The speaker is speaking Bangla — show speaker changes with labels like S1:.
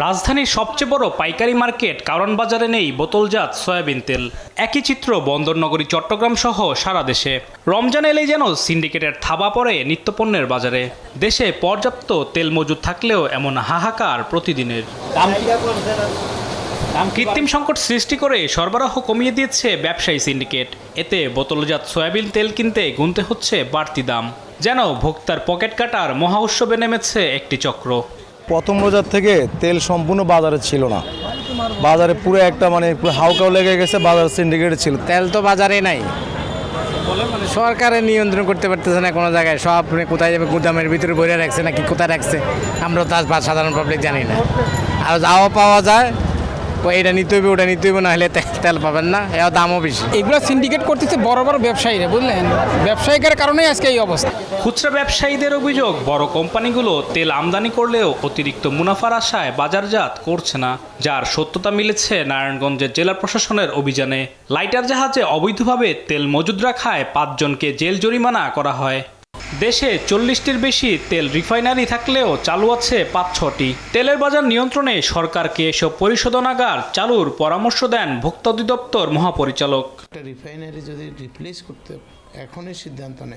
S1: রাজধানীর সবচেয়ে বড় পাইকারি মার্কেট কারওয়ান বাজারে নেই বোতলজাত সয়াবিন তেল। একই চিত্র বন্দরনগরী চট্টগ্রাম সহ সারা দেশে। রমজান এলেই যেন সিন্ডিকেটের থাবা পড়ে নিত্যপণ্যের বাজারে। দেশে পর্যাপ্ত তেল মজুদ থাকলেও এমন হাহাকার প্রতিদিনের। কৃত্রিম সংকট সৃষ্টি করে সরবরাহ কমিয়ে দিয়েছে ব্যবসায়ী সিন্ডিকেট। এতে বোতলজাত সয়াবিন তেল কিনতে গুনতে হচ্ছে বাড়তি দাম। যেন ভোক্তার পকেট কাটার মহা উৎসবে নেমেছে একটি চক্র।
S2: প্রথম রোজার থেকে তেল সম্পূর্ণ বাজারে ছিল না, বাজারে পুরো একটা পুরো হাউকাও লেগে গেছে, বাজার সিন্ডিকেট ছিল।
S3: তেল তো বাজারে নাই, সরকারের নিয়ন্ত্রণ করতে পারতেছে না কোনো জায়গায়। সব কোথায় যাবে, গুদামের ভিতরে বইরে রাখছে নাকি কোথায় রাখছে আমরা তো সাধারণ পাবলিক জানি না। আর যাও পাওয়া যায় এটা নিতে হইবে ওটা নিতে হইবে, না হলে তেল পাবেন না, এর দামও বেশি।
S4: এগুলো সিন্ডিকেট করতেছে বড় বড় ব্যবসায়ীরা, বুঝলেন, ব্যবসায়িকের কারণেই আজকে এই অবস্থা।
S1: খুচরা ব্যবসায়ীদের অভিযোগ, বড় কোম্পানিগুলো তেল আমদানি করলেও অতিরিক্ত মুনাফার আশায় বাজারজাত করছে না, যার সত্যতা মিলেছে নারায়ণগঞ্জের জেলা প্রশাসনের অভিযানে। লাইটার জাহাজে অবৈধভাবে তেল মজুদ রাখায় ৫ জনকে জেল জরিমানা করা হয়। দেশে ৪০টির বেশি তেল রিফাইনারি থাকলেও চালু আছে ৫-৬টি। তেলের বাজার নিয়ন্ত্রণে সরকারকে এসব পরিশোধনাগার চালুর পরামর্শ দেন ভোক্তা অধিদপ্তর মহাপরিচালক।
S5: একটা রিফাইনারি যদি রিপ্লেস করতে এখনই সিদ্ধান্ত নেয়